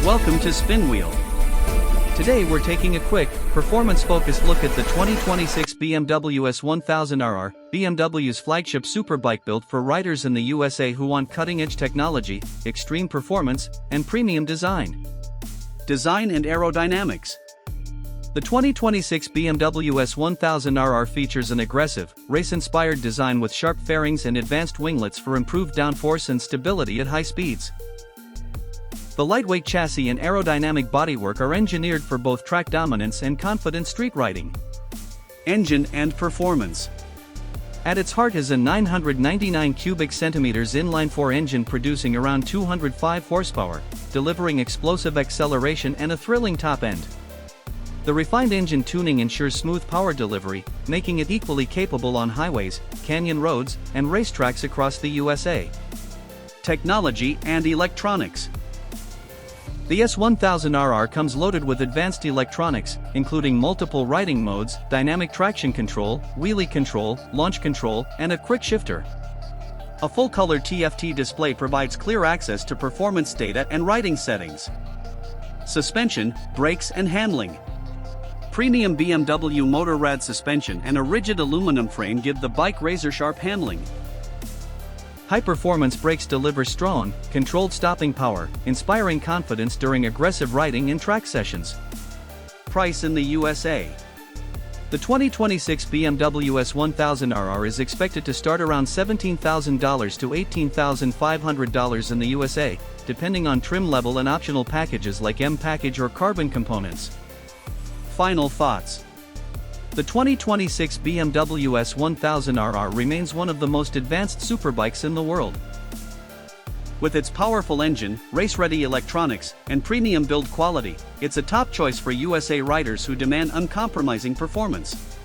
Welcome to Spin Wheel. Today we're taking a quick, performance-focused look at the 2026 BMW S1000RR, BMW's flagship superbike built for riders in the USA who want cutting-edge technology, extreme performance, and premium design. Design and aerodynamics. The 2026 BMW S1000RR features an aggressive, race-inspired design with sharp fairings and advanced winglets for improved downforce and stability at high speeds. The lightweight chassis and aerodynamic bodywork are engineered for both track dominance and confident street riding. Engine and performance. At its heart is a 999 cubic centimeters inline-four engine producing around 205 horsepower, delivering explosive acceleration and a thrilling top end. The refined engine tuning ensures smooth power delivery, making it equally capable on highways, canyon roads, and racetracks across the USA. Technology and electronics. The S1000RR comes loaded with advanced electronics, including multiple riding modes, dynamic traction control, wheelie control, launch control, and a quick shifter. A full-color TFT display provides clear access to performance data and riding settings. Suspension, brakes and handling. Premium BMW Motorrad suspension and a rigid aluminum frame give the bike razor-sharp handling. High-performance brakes deliver strong, controlled stopping power, inspiring confidence during aggressive riding and track sessions. Price in the USA. The 2026 BMW S1000RR is expected to start around $17,000 to $18,500 in the USA, depending on trim level and optional packages like M package or carbon components. Final thoughts. The 2026 BMW S1000RR remains one of the most advanced superbikes in the world. With its powerful engine, race-ready electronics, and premium build quality, it's a top choice for USA riders who demand uncompromising performance.